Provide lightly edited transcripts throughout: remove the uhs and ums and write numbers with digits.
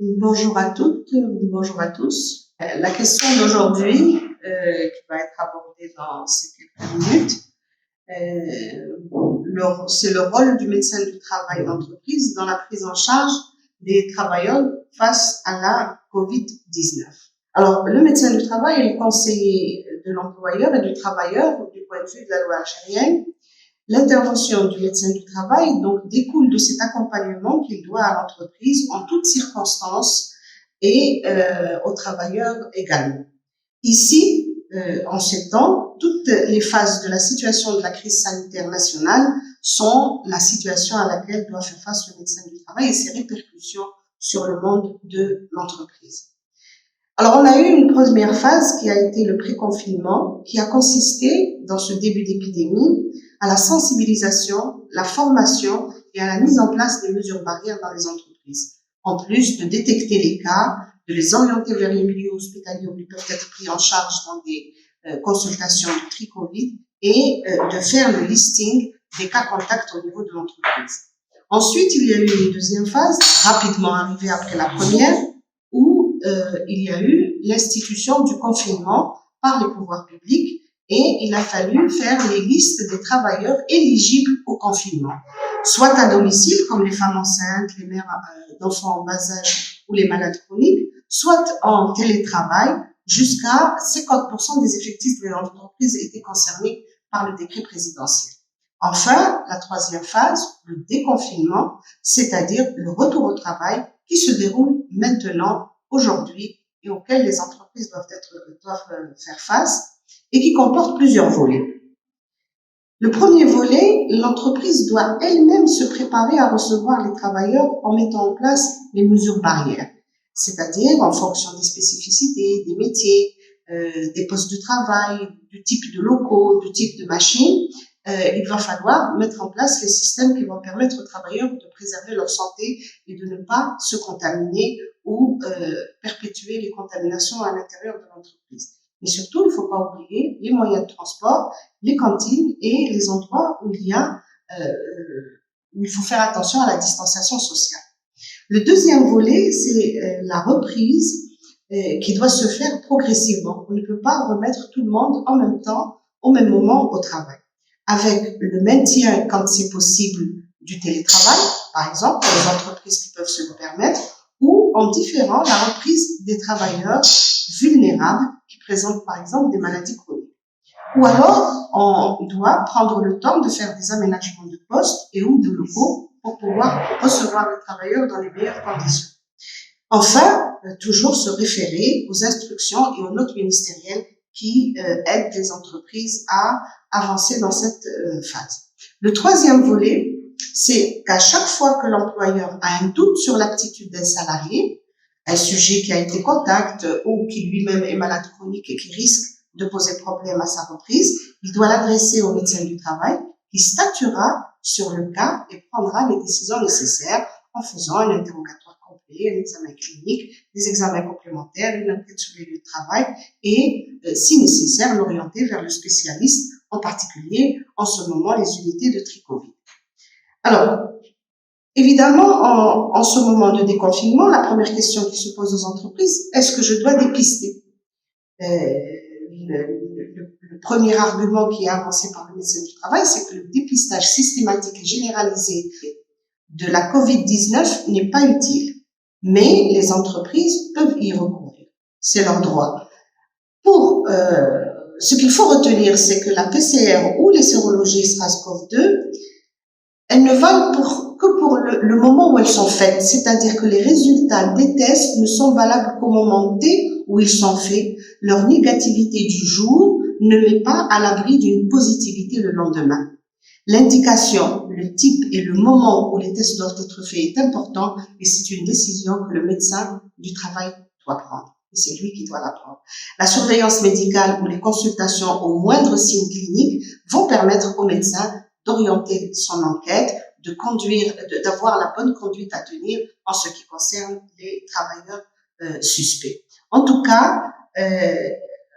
Bonjour à toutes, bonjour à tous. La question d'aujourd'hui, qui va être abordée dans ces quelques minutes, c'est le rôle du médecin du travail d'entreprise dans la prise en charge des travailleurs face à la COVID-19. Alors, le médecin du travail est le conseiller de l'employeur et du travailleur du point de vue de la loi algérienne. L'intervention du médecin du travail donc découle de cet accompagnement qu'il doit à l'entreprise en toutes circonstances et aux travailleurs également. Ici, en ces temps, toutes les phases de la situation de la crise sanitaire nationale sont la situation à laquelle doit faire face le médecin du travail et ses répercussions sur le monde de l'entreprise. Alors, on a eu une première phase qui a été le pré-confinement, qui a consisté, dans ce début d'épidémie, à la sensibilisation, la formation et à la mise en place des mesures barrières dans les entreprises. En plus de détecter les cas, de les orienter vers les milieux hospitaliers où ils peuvent être pris en charge dans des consultations de tri-Covid et de faire le listing des cas contacts au niveau de l'entreprise. Ensuite, il y a eu une deuxième phase, rapidement arrivée après la première, où il y a eu l'institution du confinement par les pouvoirs publics et il a fallu faire les listes des travailleurs éligibles au confinement, soit à domicile, comme les femmes enceintes, les mères d'enfants en bas âge ou les malades chroniques, soit en télétravail, jusqu'à 50% des effectifs de l'entreprise étaient concernés par le décret présidentiel. Enfin, la troisième phase, le déconfinement, c'est-à-dire le retour au travail qui se déroule maintenant, aujourd'hui, et auquel les entreprises doivent faire face et qui comporte plusieurs volets. Le premier volet, l'entreprise doit elle-même se préparer à recevoir les travailleurs en mettant en place les mesures barrières, c'est-à-dire en fonction des spécificités, des métiers, des postes de travail, du type de locaux, du type de machines. Il va falloir mettre en place les systèmes qui vont permettre aux travailleurs de préserver leur santé et de ne pas se contaminer ou perpétuer les contaminations à l'intérieur de l'entreprise. Mais surtout, il ne faut pas oublier les moyens de transport, les cantines et les endroits où où il faut faire attention à la distanciation sociale. Le deuxième volet, c'est la reprise qui doit se faire progressivement. On ne peut pas remettre tout le monde en même temps, au même moment au travail. Avec le maintien, quand c'est possible, du télétravail, par exemple, pour les entreprises qui peuvent se le permettre, ou en différant la reprise des travailleurs vulnérables qui présentent, par exemple, des maladies chroniques. Ou alors, on doit prendre le temps de faire des aménagements de postes et ou de locaux pour pouvoir recevoir les travailleurs dans les meilleures conditions. Enfin, toujours se référer aux instructions et aux notes ministérielles qui aident les entreprises à avancer dans cette phase. Le troisième volet, c'est qu'à chaque fois que l'employeur a un doute sur l'aptitude d'un salarié, un sujet qui a été contact ou qui lui-même est malade chronique et qui risque de poser problème à sa reprise, il doit l'adresser au médecin du travail qui statuera sur le cas et prendra les décisions nécessaires en faisant un interrogatoire complet, un examen clinique, des examens complémentaires, une enquête sur les lieux de travail et, si nécessaire, l'orienter vers le spécialiste, en particulier en ce moment les unités de tri-Covid. Alors, évidemment, en ce moment de déconfinement, la première question qui se pose aux entreprises, est-ce que je dois dépister? Le premier argument qui est avancé par le médecin du travail, c'est que le dépistage systématique et généralisé de la COVID-19 n'est pas utile, mais les entreprises peuvent y recourir. C'est leur droit. Ce qu'il faut retenir, c'est que la PCR ou les sérologies SARS-CoV-2, elles ne valent que pour le moment où elles sont faites, c'est-à-dire que les résultats des tests ne sont valables qu'au moment T où ils sont faits. Leur négativité du jour ne met pas à l'abri d'une positivité le lendemain. L'indication, le type et le moment où les tests doivent être faits est important et c'est une décision que le médecin du travail doit prendre. Et c'est lui qui doit la prendre. La surveillance médicale ou les consultations au moindre signe clinique vont permettre au médecin d'orienter son enquête, d'avoir la bonne conduite à tenir en ce qui concerne les travailleurs suspects. En tout cas,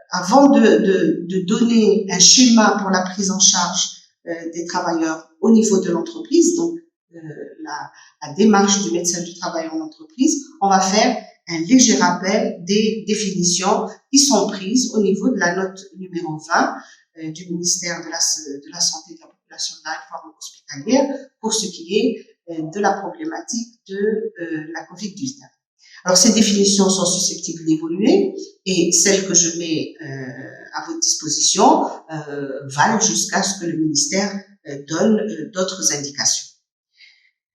avant de donner un schéma pour la prise en charge des travailleurs au niveau de l'entreprise, donc la démarche du médecin du travail en entreprise, on va faire un léger rappel des définitions qui sont prises au niveau de la note numéro 20 du ministère de la Santé et de la Population de la Réforme hospitalière pour ce qui est de la problématique de la COVID-19. Alors, ces définitions sont susceptibles d'évoluer et celles que je mets à votre disposition valent jusqu'à ce que le ministère donne d'autres indications.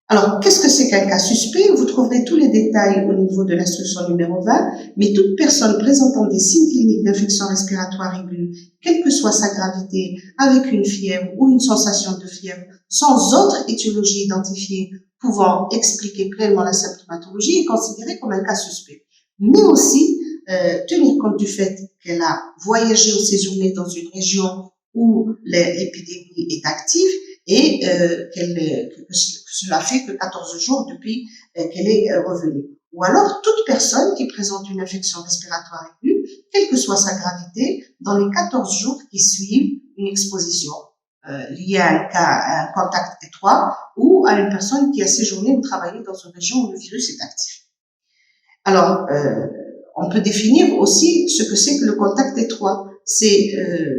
Alors, qu'est-ce que c'est qu'un cas suspect? Vous trouverez tous les détails au niveau de l'instruction numéro 20, mais toute personne présentant des signes cliniques d'infection respiratoire aiguë, quelle que soit sa gravité, avec une fièvre ou une sensation de fièvre, sans autre étiologie identifiée pouvant expliquer pleinement la symptomatologie, est considérée comme un cas suspect. Mais aussi, tenir compte du fait qu'elle a voyagé ou séjourné dans une région où l'épidémie est active, et que cela fait que 14 jours depuis qu'elle est revenue. Ou alors, toute personne qui présente une infection respiratoire aiguë, quelle que soit sa gravité, dans les 14 jours qui suivent une exposition liée à un contact étroit ou à une personne qui a séjourné ou travaillé dans une région où le virus est actif. Alors, on peut définir aussi ce que c'est que le contact étroit. C'est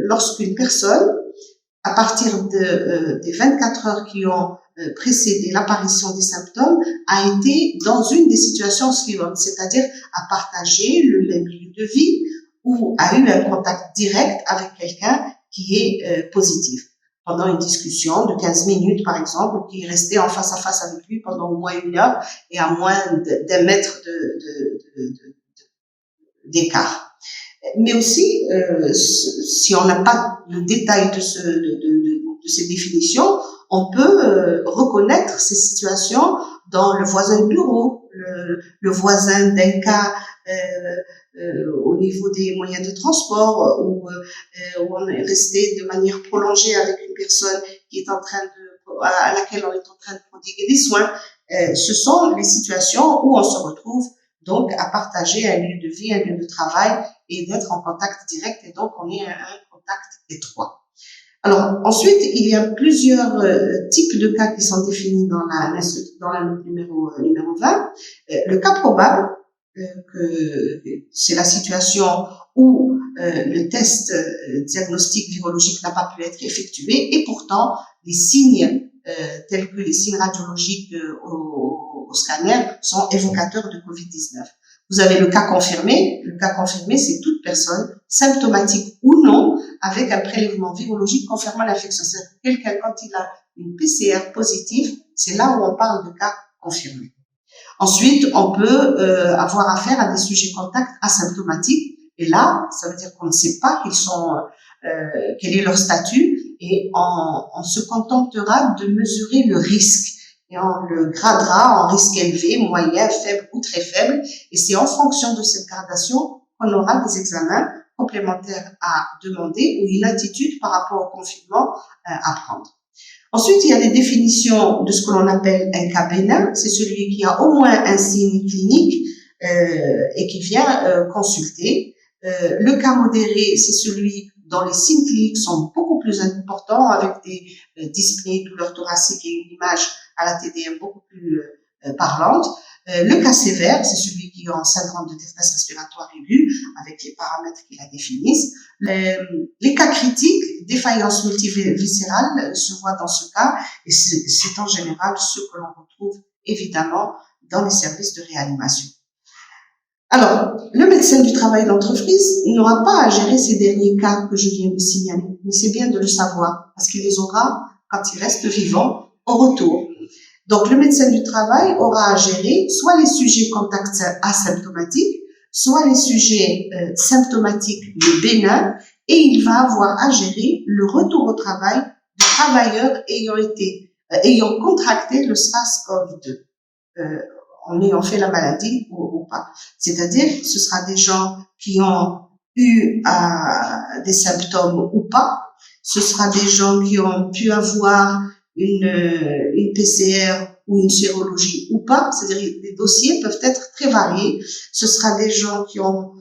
lorsqu'une personne, à partir des 24 heures qui ont précédé l'apparition des symptômes, a été dans une des situations suivantes, c'est-à-dire a partagé le même lieu de vie ou a eu un contact direct avec quelqu'un qui est positif. Pendant une discussion de 15 minutes, par exemple, ou qui est resté en face à face avec lui pendant au moins 1 heure et à moins d'1 mètre d'écart. Mais aussi, si on n'a pas le détail de ces définitions, on peut reconnaître ces situations dans le voisin de bureau, le voisin d'un cas au niveau des moyens de transport, où on est resté de manière prolongée avec une personne qui est à laquelle on est en train de prodiguer des soins. Ce sont les situations où on se retrouve donc à partager un lieu de vie, un lieu de travail et d'être en contact direct, et donc on est à un contact étroit. Alors ensuite, il y a plusieurs types de cas qui sont définis dans la note numéro 20. Le cas probable, que c'est la situation où le test diagnostic virologique n'a pas pu être effectué et pourtant les signes tels que les signes radiologiques au scanner sont évocateurs de COVID-19. Vous avez le cas confirmé. Le cas confirmé, c'est toute personne, symptomatique ou non, avec un prélèvement virologique confirmant l'infection. C'est-à-dire que quelqu'un, quand il a une PCR positive, c'est là où on parle de cas confirmé. Ensuite, on peut avoir affaire à des sujets contacts asymptomatiques. Et là, ça veut dire qu'on ne sait pas quel est leur statut, et on se contentera de mesurer le risque. Et on le gradera en risque élevé, moyen, faible ou très faible. Et c'est en fonction de cette gradation qu'on aura des examens complémentaires à demander ou une attitude par rapport au confinement à prendre. Ensuite, il y a des définitions de ce que l'on appelle un cas bénin. C'est celui qui a au moins un signe clinique et qui vient consulter. Le cas modéré, c'est celui dont les signes cliniques sont beaucoup plus importants, avec des dyspnées, douleurs thoraciques et une image à la TDM beaucoup plus parlante. Le cas sévère, c'est celui qui a un syndrome de détresse respiratoire aiguë, avec les paramètres qui la définissent. Les cas critiques, défaillance multiviscérale, se voient dans ce cas, et c'est en général ce que l'on retrouve évidemment dans les services de réanimation. Alors, le médecin du travail d'entreprise n'aura pas à gérer ces derniers cas que je viens de signaler, mais c'est bien de le savoir, parce qu'il les aura quand il reste vivant au retour. Donc, le médecin du travail aura à gérer soit les sujets contacts asymptomatiques, soit les sujets symptomatiques mais bénins, et il va avoir à gérer le retour au travail de travailleurs ayant contracté le SARS-CoV-2. En ayant fait la maladie ou pas. C'est-à-dire, ce sera des gens qui ont eu des symptômes ou pas. Ce sera des gens qui ont pu avoir une PCR ou une sérologie ou pas. C'est-à-dire, les dossiers peuvent être très variés. Ce sera des gens qui ont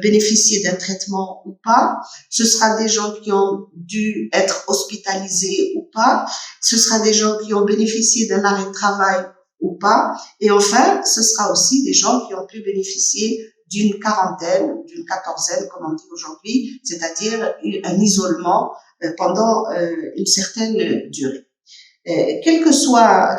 bénéficié d'un traitement ou pas. Ce sera des gens qui ont dû être hospitalisés ou pas. Ce sera des gens qui ont bénéficié d'un arrêt de travail ou pas. Et enfin, ce sera aussi des gens qui ont pu bénéficier d'une quarantaine, d'une quatorzaine, comme on dit aujourd'hui, c'est-à-dire un isolement pendant une certaine durée. Quelle que soit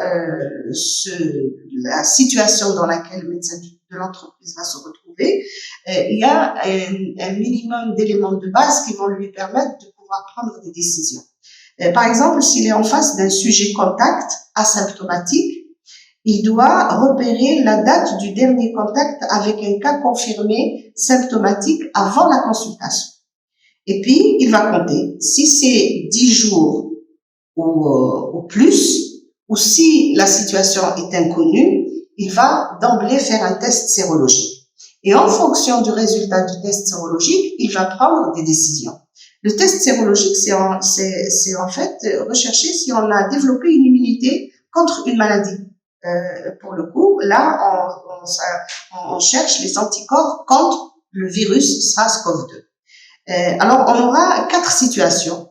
la situation dans laquelle le médecin de l'entreprise va se retrouver, il y a un minimum d'éléments de base qui vont lui permettre de pouvoir prendre des décisions. Par exemple, s'il est en face d'un sujet contact asymptomatique, il doit repérer la date du dernier contact avec un cas confirmé symptomatique avant la consultation. Et puis, il va compter. Si c'est 10 jours ou plus, ou si la situation est inconnue, il va d'emblée faire un test sérologique. Et en fonction du résultat du test sérologique, il va prendre des décisions. Le test sérologique, c'est en fait rechercher si on a développé une immunité contre une maladie. Pour le coup, là, on cherche les anticorps contre le virus SARS-CoV-2. Alors, on aura 4 situations,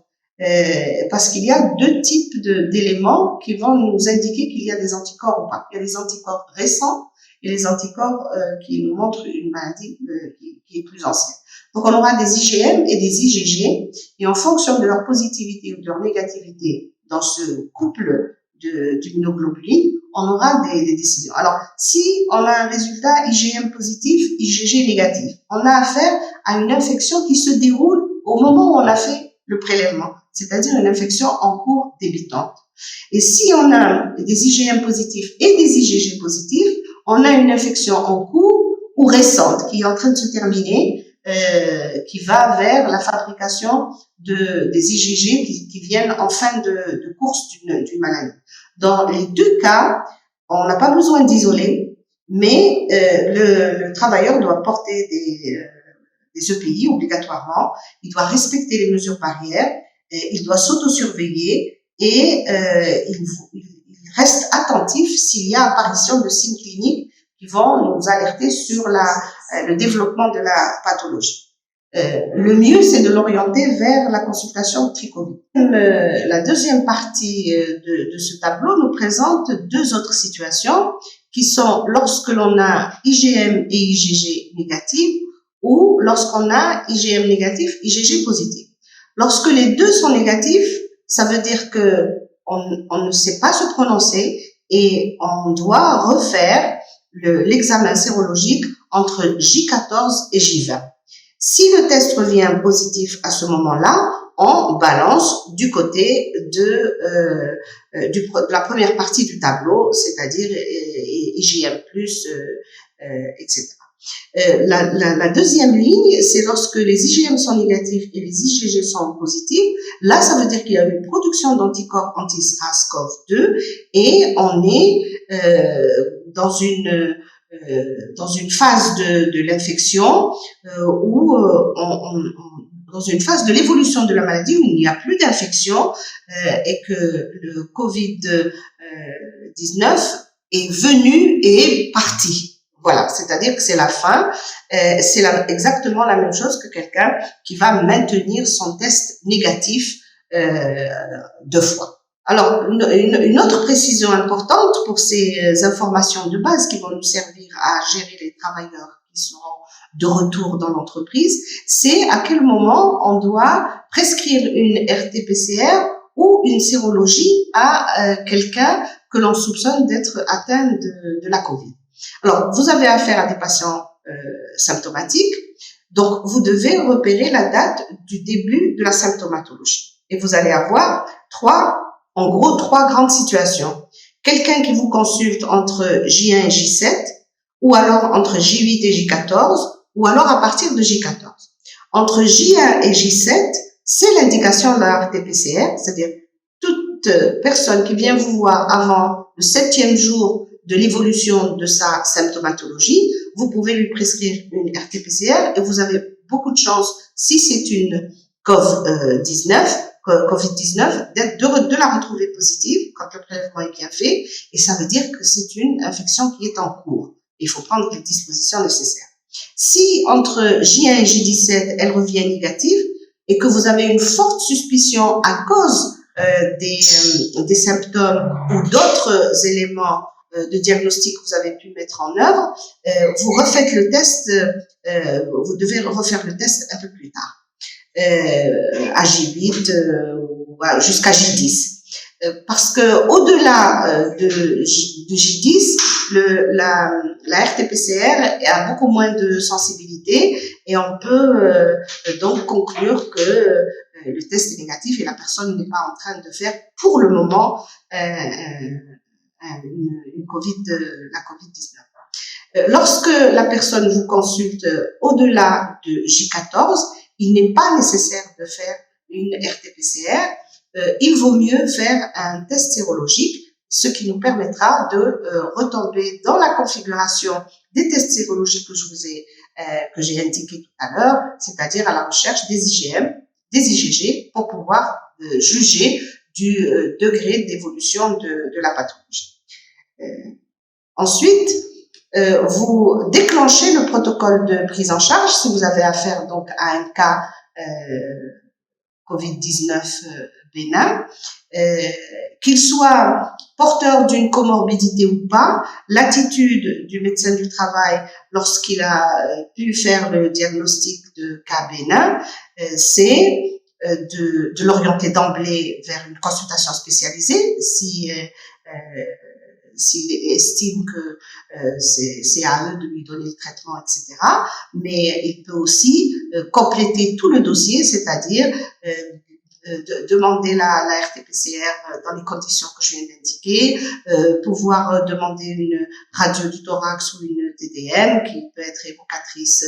parce qu'il y a 2 types d'éléments qui vont nous indiquer qu'il y a des anticorps ou pas. Il y a des anticorps récents et les anticorps qui nous montrent une maladie qui est plus ancienne. Donc, on aura des IgM et des IgG, et en fonction de leur positivité ou de leur négativité dans ce couple d'immunoglobuline, on aura des décisions. Alors, si on a un résultat IgM positif, IgG négatif, on a affaire à une infection qui se déroule au moment où on a fait le prélèvement, c'est-à-dire une infection en cours débutante. Et si on a des IgM positifs et des IgG positifs, on a une infection en cours ou récente qui est en train de se terminer, qui va vers la fabrication des IgG qui viennent en fin de course d'une maladie. Dans les 2 cas, on n'a pas besoin d'isoler, mais le travailleur doit porter des EPI obligatoirement, il doit respecter les mesures barrières, il doit s'autosurveiller et il reste attentif s'il y a apparition de signes cliniques qui vont nous alerter sur le développement de la pathologie. Le mieux, c'est de l'orienter vers la consultation tri-Covid. La deuxième partie de ce tableau nous présente 2 autres situations qui sont lorsque l'on a IgM et IgG négatifs ou lorsqu'on a IgM négatif, IgG positif. Lorsque les 2 sont négatifs, ça veut dire que on ne sait pas se prononcer et on doit refaire l'examen sérologique entre J14 et J20. Si le test revient positif à ce moment-là, on balance du côté de la première partie du tableau, c'est-à-dire IgM+, etc. La deuxième ligne, c'est lorsque les IgM sont négatifs et les IgG sont positifs. Là, ça veut dire qu'il y a une production d'anticorps anti-SARS-CoV-2 et on est dans une phase de l'infection où dans une phase de l'évolution de la maladie où il n'y a plus d'infection et que le Covid-19 est venu et est parti. Voilà, c'est-à-dire que c'est la fin. C'est exactement la même chose que quelqu'un qui va maintenir son test négatif 2 fois. Alors, une autre précision importante pour ces informations de base qui vont nous servir à gérer les travailleurs qui seront de retour dans l'entreprise, c'est à quel moment on doit prescrire une RT-PCR ou une sérologie à quelqu'un que l'on soupçonne d'être atteint de la Covid. Alors, vous avez affaire à des patients symptomatiques, donc vous devez repérer la date du début de la symptomatologie. Et vous allez avoir 3 grandes situations. Quelqu'un qui vous consulte entre J1 et J7, ou alors entre J8 et J14, ou alors à partir de J14. Entre J1 et J7, c'est l'indication de la RT-PCR, c'est-à-dire toute personne qui vient vous voir avant le 7e jour de l'évolution de sa symptomatologie, vous pouvez lui prescrire une RT-PCR et vous avez beaucoup de chance, si c'est une COVID-19, de la retrouver positive quand le prélèvement est bien fait, et ça veut dire que c'est une infection qui est en cours. Il faut prendre les dispositions nécessaires. Si entre J1 et J17, elle revient négative et que vous avez une forte suspicion à cause des symptômes ou d'autres éléments de diagnostic que vous avez pu mettre en œuvre, vous refaites le test, vous devez refaire le test un peu plus tard, à J8 jusqu'à J10. Parce que au-delà de J10, la RT-PCR a beaucoup moins de sensibilité et on peut donc conclure que le test est négatif et la personne n'est pas en train de faire pour le moment une la COVID-19. Lorsque la personne vous consulte au-delà de J14, il n'est pas nécessaire de faire une RT-PCR. Il vaut mieux faire un test sérologique, ce qui nous permettra de retomber dans la configuration des tests sérologiques que j'ai indiqué tout à l'heure, c'est-à-dire à la recherche des IgM, des IgG, pour pouvoir juger du degré d'évolution de la pathologie. Ensuite, vous déclenchez le protocole de prise en charge si vous avez affaire donc à un cas COVID-19 bénin, qu'il soit porteur d'une comorbidité ou pas. L'attitude du médecin du travail lorsqu'il a pu faire le diagnostic de cas bénin, c'est de l'orienter d'emblée vers une consultation spécialisée s'il estime que c'est à eux de lui donner le traitement, etc. Mais il peut aussi compléter tout le dossier, c'est-à-dire demander la RT-PCR dans les conditions que je viens d'indiquer, pouvoir demander une radio du thorax ou une TDM qui peut être évocatrice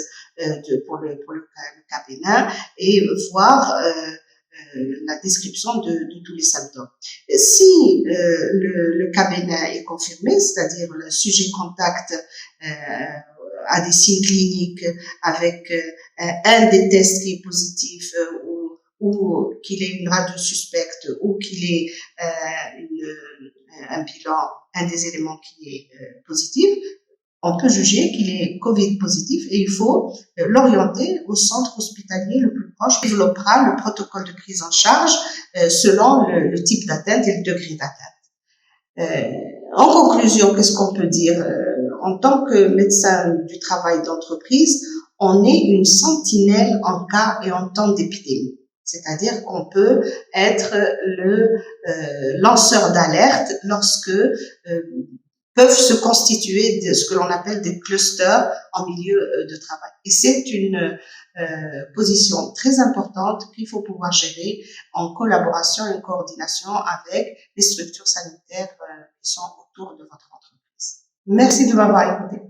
pour le cas bénin et voir la description de tous les symptômes. Si le cas bénin est confirmé, c'est-à-dire le sujet contact a des signes cliniques avec un des tests qui est positif ou qu'il ait une radio suspecte ou qu'il ait un bilan, un des éléments qui est positif, on peut juger qu'il est Covid positif et il faut l'orienter au centre hospitalier le plus proche. Il développera le protocole de prise en charge selon le type d'atteinte et le degré d'atteinte. En conclusion, qu'est-ce qu'on peut dire? En tant que médecin du travail d'entreprise, on est une sentinelle en cas et en temps d'épidémie. C'est-à-dire qu'on peut être le lanceur d'alerte lorsque peuvent se constituer de ce que l'on appelle des clusters en milieu de travail. Et c'est une position très importante qu'il faut pouvoir gérer en collaboration et en coordination avec les structures sanitaires qui sont autour de votre entreprise. Merci de m'avoir écouté.